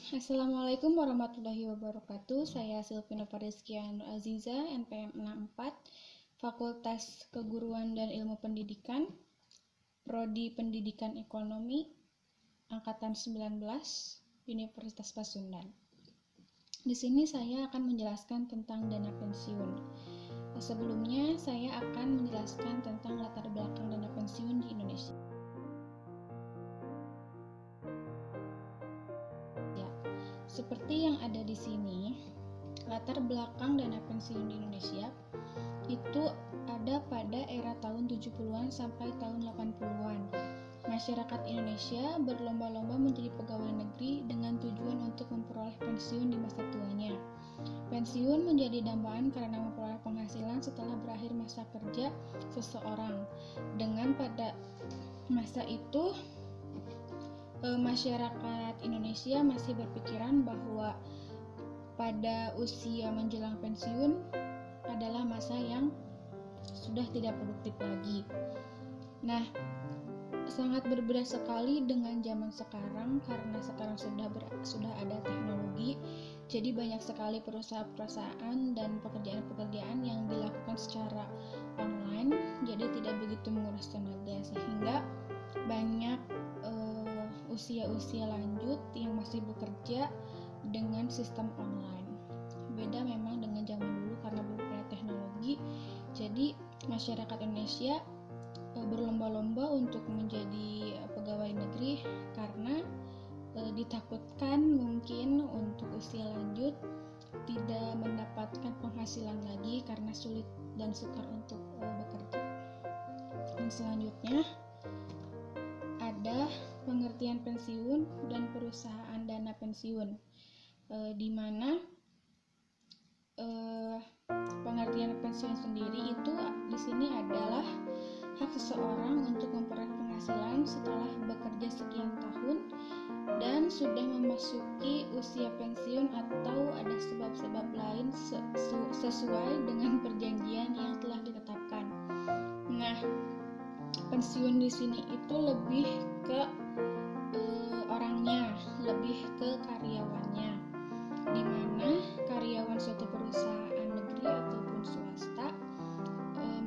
Assalamualaikum warahmatullahi wabarakatuh. Saya Silvina Parizkia Nur Aziza, NPM 64, Fakultas Keguruan dan Ilmu Pendidikan, Prodi Pendidikan Ekonomi, Angkatan 19, Universitas Pasundan. Di sini saya akan menjelaskan tentang dana pensiun. Sebelumnya, saya akan menjelaskan tentang latar belakang dana pensiun di Indonesia. Seperti yang ada di sini, latar belakang dana pensiun di Indonesia itu ada pada era tahun 70-an sampai tahun 80-an. Masyarakat Indonesia berlomba-lomba menjadi pegawai negeri dengan tujuan untuk memperoleh pensiun di masa tuanya. Pensiun menjadi dambaan karena memperoleh penghasilan setelah berakhir masa kerja seseorang. Dengan pada masa itu masyarakat Indonesia masih berpikiran bahwa pada usia menjelang pensiun adalah masa yang sudah tidak produktif lagi. Nah, sangat berbeda sekali dengan zaman sekarang karena sekarang sudah ada teknologi. Jadi banyak sekali perusahaan-perusahaan dan pekerjaan-pekerjaan yang dilakukan secara online, jadi tidak begitu menguras tenaga sehingga banyak usia-usia lanjut yang masih bekerja dengan sistem online. Beda memang dengan zaman dulu karena belum ada teknologi. Jadi masyarakat Indonesia berlomba-lomba untuk menjadi pegawai negeri karena ditakutkan mungkin untuk usia lanjut tidak mendapatkan penghasilan lagi karena sulit dan sukar untuk bekerja. Dan selanjutnya ada pengertian pensiun dan perusahaan dana pensiun, di mana pengertian pensiun sendiri itu di sini adalah hak seseorang untuk memperoleh penghasilan setelah bekerja sekian tahun dan sudah memasuki usia pensiun atau ada sebab-sebab lain sesuai dengan perjanjian yang telah ditetapkan. Nah, pensiun di sini itu lebih ke orangnya, lebih ke karyawannya, di mana karyawan suatu perusahaan negeri ataupun swasta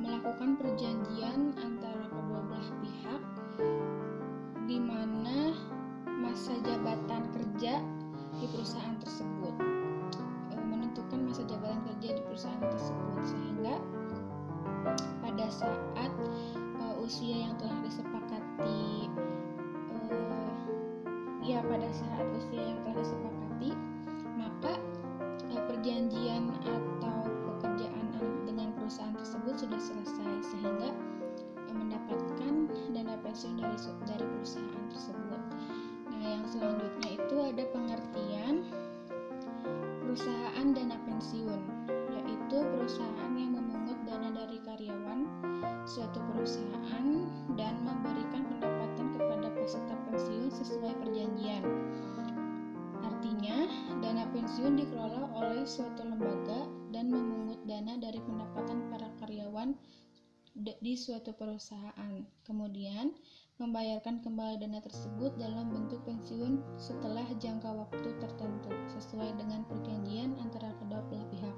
melakukan perjanjian antara kedua belah pihak, di mana masa jabatan kerja di perusahaan tersebut menentukan masa jabatan kerja di perusahaan tersebut, sehingga pada saat usia yang telah disepakati maka perjanjian atau pekerjaan dengan perusahaan tersebut sudah selesai sehingga mendapatkan dana pensiun dari perusahaan tersebut. Nah, yang selanjutnya itu ada pengertian perusahaan dana pensiun, yaitu perusahaan yang memungut dana dari karyawan suatu perusahaan dan memberikan pendapatan kepada peserta pensiun sesuai perjanjian. Artinya, dana pensiun dikelola oleh suatu lembaga dan memungut dana dari pendapatan para karyawan di suatu perusahaan. Kemudian, membayarkan kembali dana tersebut dalam bentuk pensiun setelah jangka waktu tertentu sesuai dengan perjanjian antara kedua belah pihak.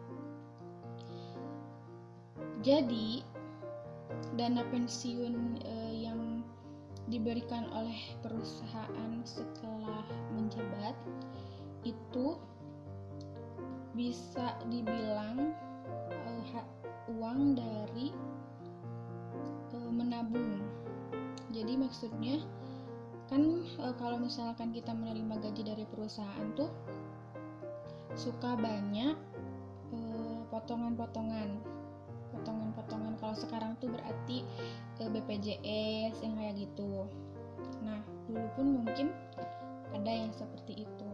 Jadi, dana pensiun yang diberikan oleh perusahaan setelah menjabat itu bisa dibilang uang dari menabung. Jadi maksudnya kan kalau misalkan kita menerima gaji dari perusahaan tuh suka banyak potongan-potongan. Kalau sekarang tuh berarti BPJS yang kayak gitu. Nah, dulu pun mungkin ada yang seperti itu.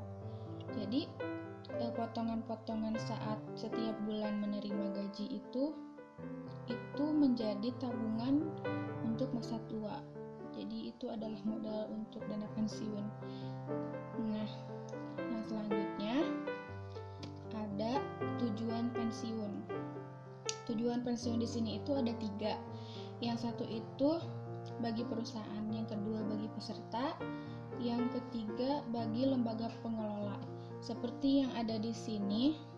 Jadi potongan-potongan saat setiap bulan menerima gaji itu menjadi tabungan untuk masa tua. Jadi itu adalah modal untuk dana pensiun. Nah, yang selanjutnya ada tujuan pensiun. Tujuan pensiun di sini itu ada 3. Yang satu itu bagi perusahaan, yang kedua bagi peserta, yang ketiga bagi lembaga pengelola. seperti yang ada di sini.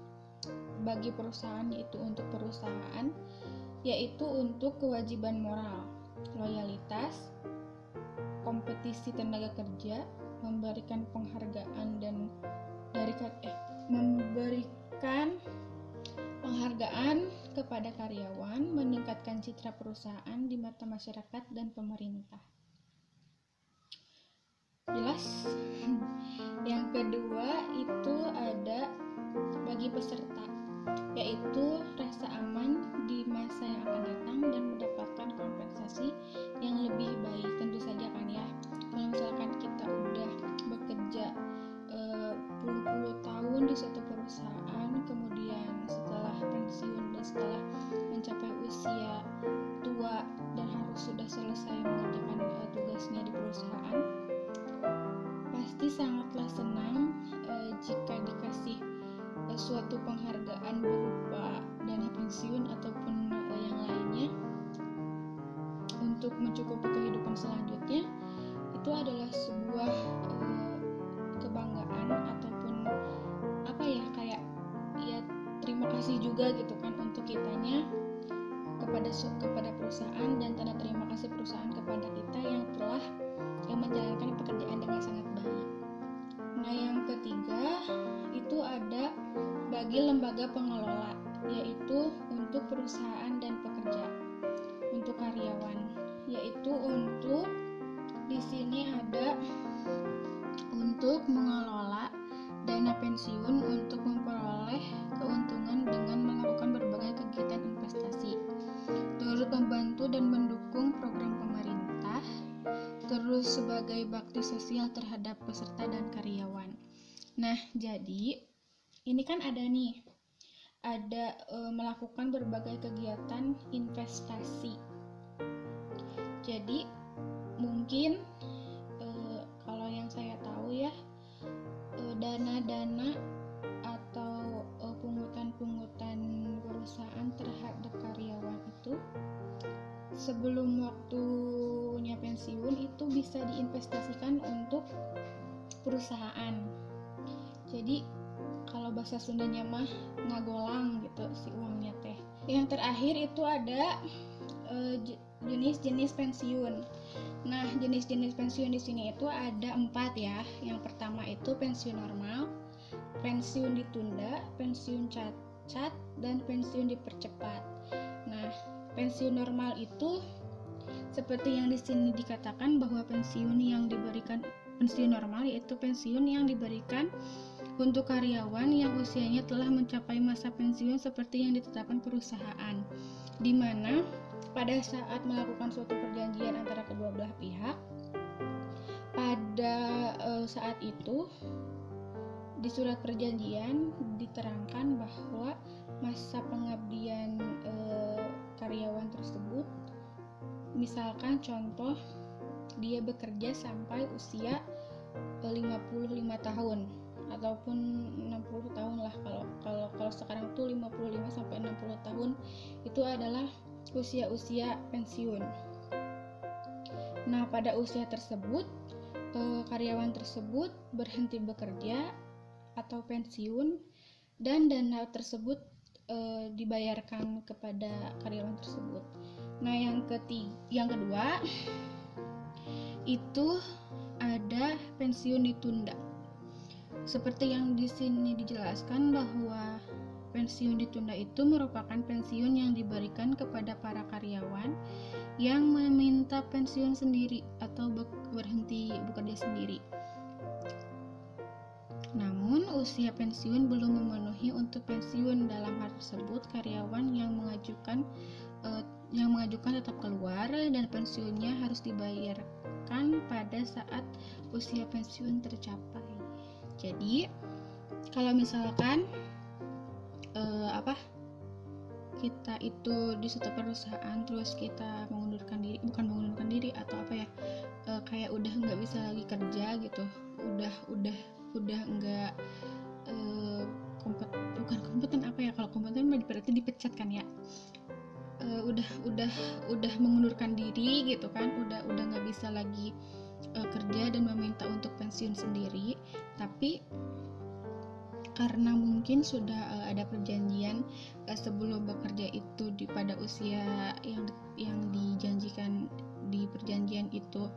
Bagi perusahaan yaitu untuk perusahaan, yaitu untuk kewajiban moral, loyalitas, kompetisi tenaga kerja, memberikan penghargaan dan memberikan penghargaan kepada karyawan, meningkatkan citra perusahaan di mata masyarakat dan pemerintah. Jelas? Yang kedua itu ada bagi peserta, yaitu rasa aman di masa yang akan datang dan mendapatkan kompensasi yang lebih baik. Tentu saja kan ya, kalau misalkan kita udah bekerja puluh-puluh tahun di suatu perusahaan, kemudian setelah pensiun dan setelah mencapai usia tua dan harus sudah selesai mengerjakan tugasnya di perusahaan, pasti sangatlah senang jika dikasih suatu penghargaan berupa dana pensiun ataupun yang lainnya untuk mencukupi kehidupan selanjutnya. Itu adalah sebuah kebanggaan ataupun kayak terima kasih juga gitu kan untuk kitanya kepada perusahaan, dan tanda terima kasih perusahaan kepada kita yang telah menjalankan pekerjaan dengan sangat baik. Nah, yang ketiga itu ada bagi lembaga pengelola, yaitu untuk perusahaan dan pekerja, untuk karyawan, yaitu untuk di sini ada untuk mengelola dana pensiun untuk memperoleh keuntungan dengan melakukan berbagai kegiatan investasi, turut membantu dan mendukung program pemerintah, terus sebagai bakti sosial terhadap peserta dan karyawan. Nah, jadi ini kan ada melakukan berbagai kegiatan investasi. Jadi mungkin kalau yang saya tahu ya, dana-dana atau pungutan-pungutan perusahaan terhadap karyawan itu sebelum waktunya pensiun itu bisa diinvestasikan untuk perusahaan. Jadi kalau bahasa Sundanya mah ngagolang gitu si uangnya teh. Yang terakhir itu ada jenis-jenis pensiun. Nah, jenis-jenis pensiun di sini itu ada 4 ya. Yang pertama itu pensiun normal, pensiun ditunda, pensiun cacat, dan pensiun dipercepat. Nah, pensiun normal itu seperti yang di sini dikatakan bahwa pensiun normal yaitu pensiun yang diberikan untuk karyawan yang usianya telah mencapai masa pensiun seperti yang ditetapkan perusahaan, di mana pada saat melakukan suatu perjanjian antara kedua belah pihak, pada saat itu di surat perjanjian diterangkan bahwa masa pengabdian karyawan tersebut, misalkan contoh dia bekerja sampai usia 55 tahun ataupun 60 tahun lah, kalau sekarang tuh 55 sampai 60 tahun itu adalah usia pensiun. Nah, pada usia tersebut karyawan tersebut berhenti bekerja atau pensiun, dan dana tersebut dibayarkan kepada karyawan tersebut. Nah, yang kedua itu ada pensiun ditunda. Seperti yang di sini dijelaskan bahwa pensiun ditunda itu merupakan pensiun yang diberikan kepada para karyawan yang meminta pensiun sendiri atau berhenti bekerja sendiri. Namun usia pensiun belum memenuhi untuk pensiun. Dalam hal tersebut, karyawan yang mengajukan tetap keluar dan pensiunnya harus dibayarkan pada saat usia pensiun tercapai. Jadi kalau misalkan kita itu di suatu perusahaan terus kita mengundurkan diri atau kayak udah nggak bisa lagi kerja gitu, udah nggak bukan kompeten kalau kompeten berarti dipecat kan ya, udah mengundurkan diri gitu kan, udah nggak bisa lagi kerja dan meminta untuk pensiun sendiri, tapi karena mungkin sudah ada perjanjian sebelum bekerja itu pada usia yang dijanjikan di perjanjian itu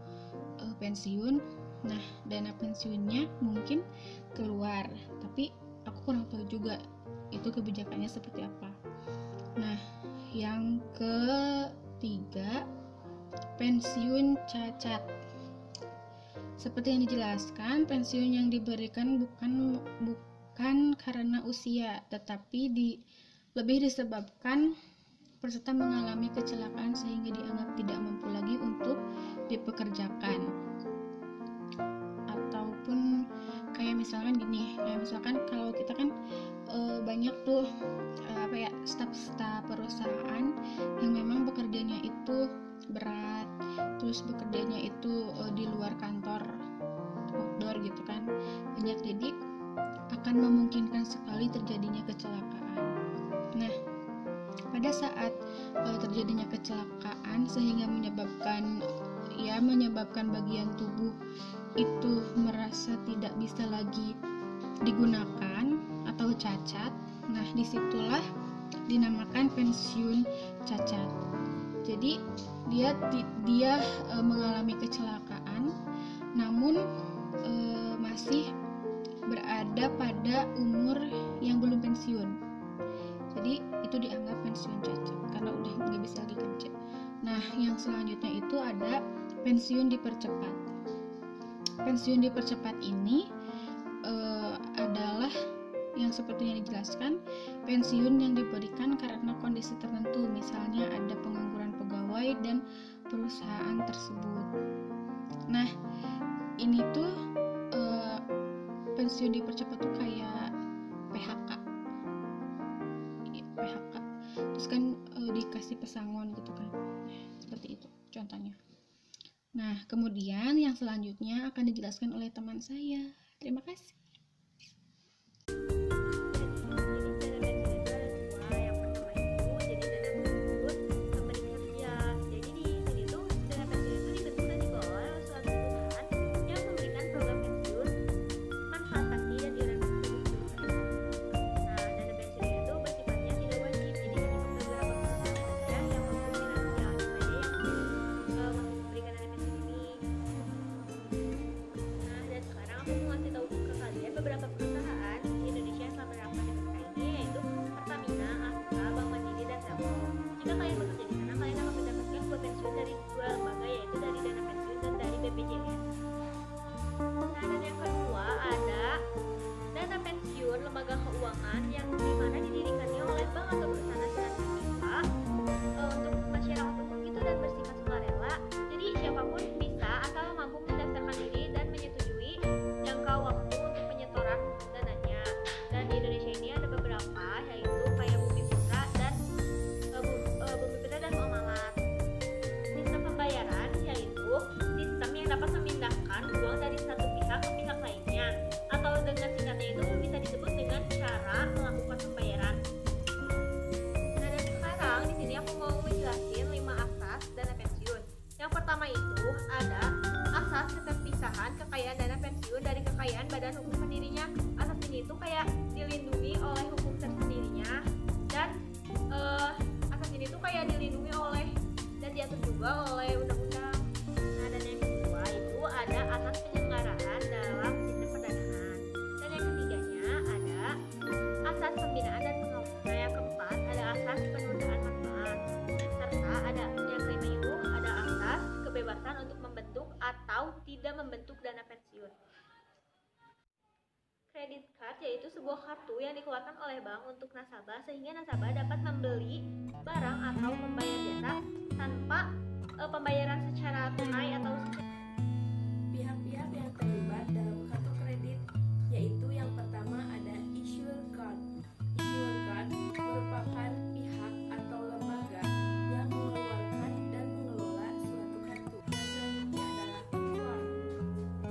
pensiun. Nah, dana pensiunnya mungkin keluar, tapi aku kurang tahu juga itu kebijakannya seperti apa. Nah, yang ketiga, pensiun cacat. Seperti yang dijelaskan, pensiun yang diberikan bukan karena usia, tetapi lebih disebabkan peserta mengalami kecelakaan sehingga dianggap tidak mampu lagi untuk dipekerjakan. Ataupun kayak misalkan kalau kita kan banyak tuh staf-staf perusahaan yang memang bekerjanya itu berat, terus bekerjanya itu di luar kantor, outdoor gitu kan, banyak, jadi akan memungkinkan sekali terjadinya kecelakaan. Nah, pada saat terjadinya kecelakaan sehingga menyebabkan bagian tubuh itu merasa tidak bisa lagi digunakan atau cacat, nah disitulah dinamakan pensiun cacat. Jadi dia mengalami kecelakaan namun masih berada pada umur yang belum pensiun, jadi itu dianggap pensiun cacat karena udah nggak bisa lagi kerja. Nah, yang selanjutnya itu ada pensiun dipercepat. Pensiun dipercepat ini adalah yang seperti yang dijelaskan, pensiun yang diberikan karena kondisi tertentu, misalnya ada pengangguran pegawai dan perusahaan tersebut. Nah, ini tuh pensiun dipercepat tuh kayak PHK, terus kan dikasih pesangon gitu kan, seperti itu contohnya. Nah, kemudian yang selanjutnya akan dijelaskan oleh teman saya. Terima kasih. Lembaga keuangan yang dimana didirikannya oleh bank atau perusahaan asuransi BIPA untuk masyarakat umum gitu dan bersifat sukarela. Jadi siapapun bisa asal mampu mendaftarkan diri dan menyetujui jangka waktu untuk penyetoran dananya. Dan di Indonesia ini ada beberapa, yaitu kayak Bumi Putra dan Muamalat. Sistem pembayaran yaitu sistem yang dapat memindahkan uang dari satu pihak ke pihak lainnya, atau dengan singkatnya itu bisa disebut dengan cara melakukan pembayaran. Nah, dan sekarang di sini aku mau menjelasin 5 asas dana pensiun. Yang pertama itu ada asas keterpisahan kekayaan dana pensiun dari kekayaan badan hukum pendirinya. Asas ini itu kayak dilindungi oleh hukum tersendirinya dan asas ini tuh kayak dilindungi oleh dan diatur juga oleh undang-undang. Nah, dan yang kedua itu ada asas penyelenggaraan dalam sistem pendanaan. Dan yang ketiganya ada asas pembinaan dan pengawasan. Nah, yang keempat ada asas penundaan manfaat. Serta ada yang kelima itu ada asas kebebasan untuk membentuk atau tidak membentuk dana pensiun. Credit card yaitu sebuah kartu yang dikeluarkan oleh bank untuk nasabah sehingga nasabah dapat membeli barang atau membayar jasa tanpa pembayaran secara tunai atau pihak-pihak yang terlibat dalam kartu kredit, yaitu yang pertama ada issuer card. Issuer card merupakan pihak atau lembaga yang mengeluarkan dan mengelola suatu kartu. Selanjutnya adalah acquirer.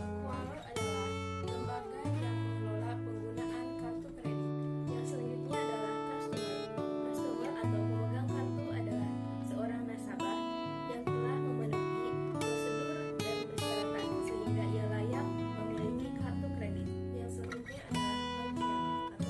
Acquirer adalah lembaga yang mengelola penggunaan kartu kredit. Yang selanjutnya adalah customer. Customer atau pemegang kartu adalah seorang nasabah yang telah memenuhi prosedur dan persyaratan sehingga ia layak memiliki kartu kredit. Yang selanjutnya adalah merchant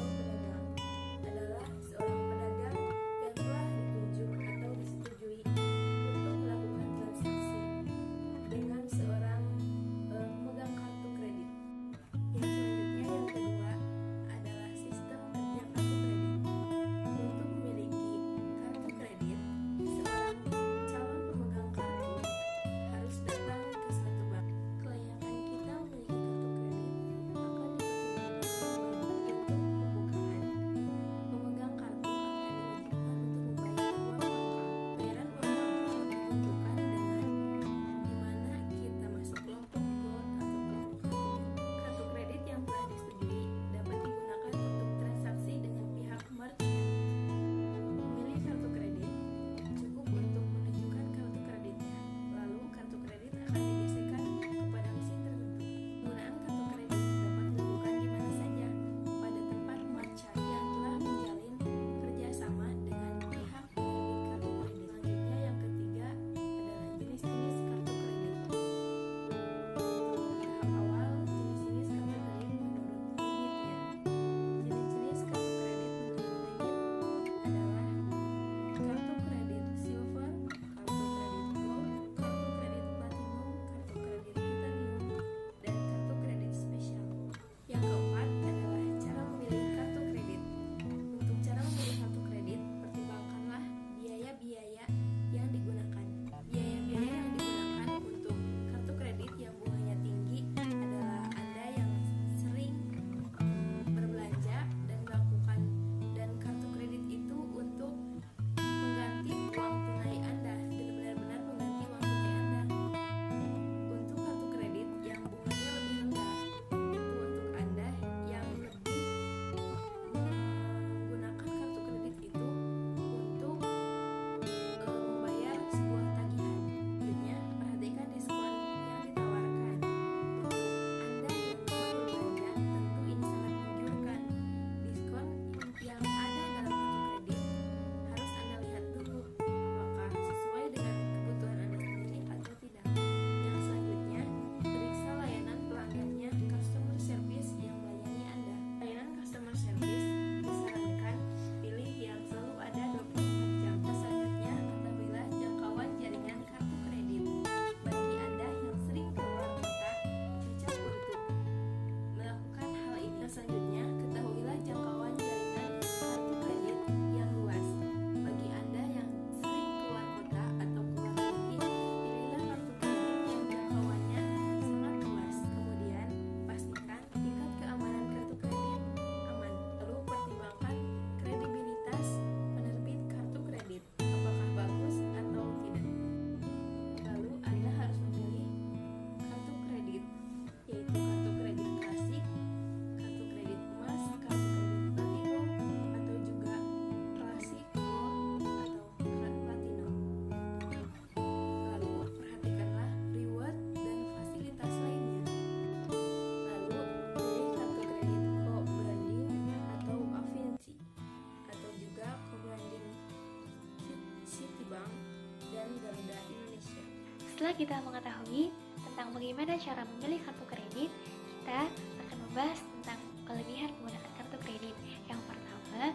Setelah kita mengetahui tentang bagaimana cara memilih kartu kredit, kita akan membahas tentang kelebihan menggunakan kartu kredit. Yang pertama,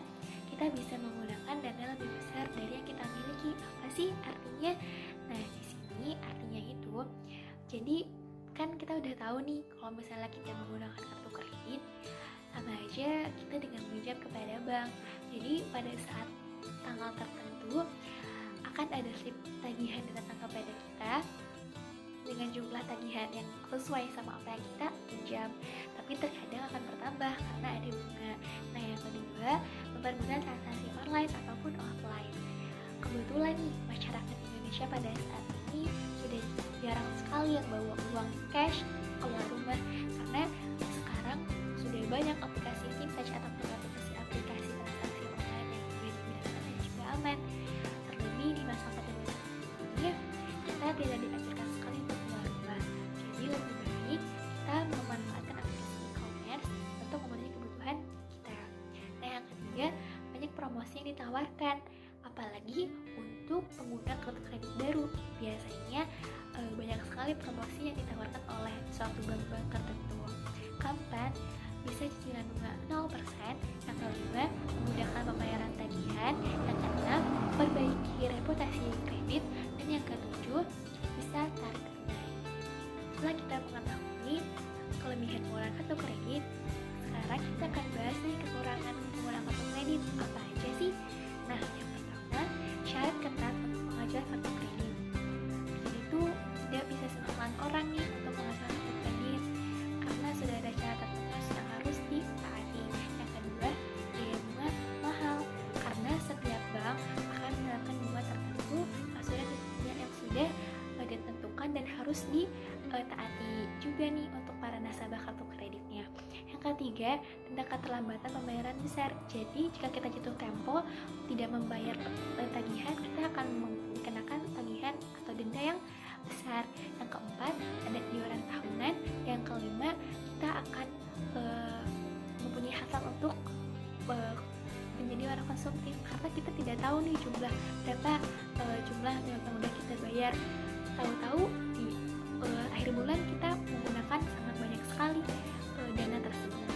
kita bisa menggunakan dana lebih besar dari yang kita miliki. Apa sih artinya? Nah, di sini artinya itu, jadi kan kita udah tahu nih kalau misalnya kita menggunakan kartu kredit, sama aja kita dengan meminjam kepada bank. Jadi pada saat tanggal tertentu akan ada slip tagihan yang datang kepada kita dengan jumlah tagihan yang sesuai sama apa yang kita pinjam, tapi terkadang akan bertambah karena ada bunga. Nah, yang kedua, mempermudah transaksi online ataupun offline. Kebetulan nih, masyarakat Indonesia pada saat ini sudah jarang sekali yang bawa uang cash keluar rumah, karena sekarang sudah banyak aplikasi fintech ataupun aplikasi transaksi online yang sudah digunakan dan juga aman. Terlebih di masa pandemi ini, kita tidak dianjurkan sekali untuk keluar rumah. Jadi lebih baik kita memanfaatkan aplikasi e-commerce untuk memenuhi kebutuhan kita. Nah, yang ketiga, banyak promosi yang ditawarkan, apalagi untuk pengguna kartu kredit baru. Biasanya banyak sekali promosi yang ditawarkan oleh suatu bank-bank tertentu. Keempat, bisa cicilan bunga 0%. Yang kelima, memudahkan pembayaran tagihan. Yang keenam, perbaiki reputasi kredit. Dan yang ketujuh, bisa tarik tunai. Setelah kita mengetahui kelebihan menggunakan kartu kredit, sekarang kita akan bahas nih kekurangan menggunakan kartu kredit. Apa aja sih? Nah, yang pertama, syarat ketat untuk mengajukan kartu kredit. Jadi itu tidak bisa sembarangan orang nih untuk mengajukan kartu kredit, karena sudah ada syarat tertentu yang harus ditaati. Yang kedua, biaya bunga mahal, karena setiap bank akan menerapkan bunga tertentu yang sudah ditentukan dan harus ditaati juga nih untuk para nasabah kartu kreditnya. Yang ketiga, denda keterlambatan pembayaran besar. Jadi jika kita jatuh tempo tidak membayar tagihan, kita akan dikenakan tagihan atau denda yang besar. Yang keempat, ada iuran tahunan. Yang kelima, kita akan mempunyai hasrat untuk menjadi orang konsumtif, karena kita tidak tahu nih berapa jumlah yang udah kita bayar. Tahu-tahu di akhir bulan kita menggunakan sangat banyak sekali dana tersebut.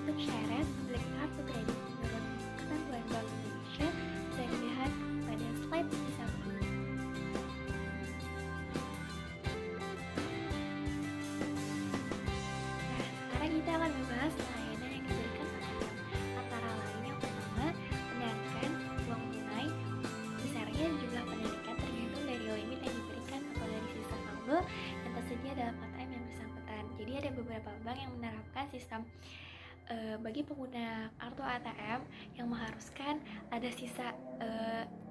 Untuk syarat memiliki kartu kredit menurut ketentuan Bank Indonesia bisa dilihat pada slide di samping. Nah, sekarang kita akan membahas layanan yang diberikan ATM. Antara lain yang pertama, penarikan uang tunai. Besarnya jumlah penarikan tergantung dari limit yang diberikan atau dari sistem saldo yang tersedia dalam ATM yang bersangkutan. Jadi ada beberapa bank yang menerapkan sistem bagi pengguna kartu ATM yang mengharuskan ada sisa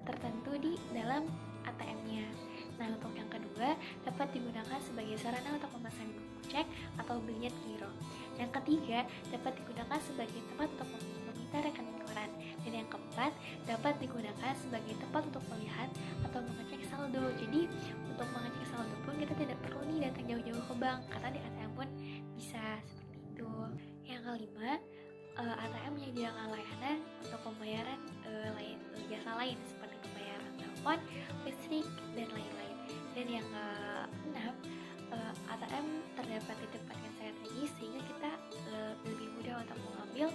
tertentu di dalam ATM-nya. Nah, untuk yang kedua, dapat digunakan sebagai sarana untuk memesan buku cek atau bilet giro. Yang ketiga, dapat digunakan sebagai tempat untuk meminta rekening koran. Dan yang keempat, dapat digunakan sebagai tempat untuk melihat atau mengecek saldo. Jadi untuk mengecek saldo pun kita tidak perlu nih datang jauh-jauh ke bank, karena di ATM pun bisa seperti itu. Yang kelima, ATM menyediakan layanan untuk pembayaran jasa lain seperti pembayaran telepon, listrik, dan lain-lain. Dan yang keenam, ATM terdapat di tempat yang strategis sehingga kita lebih mudah untuk mengambil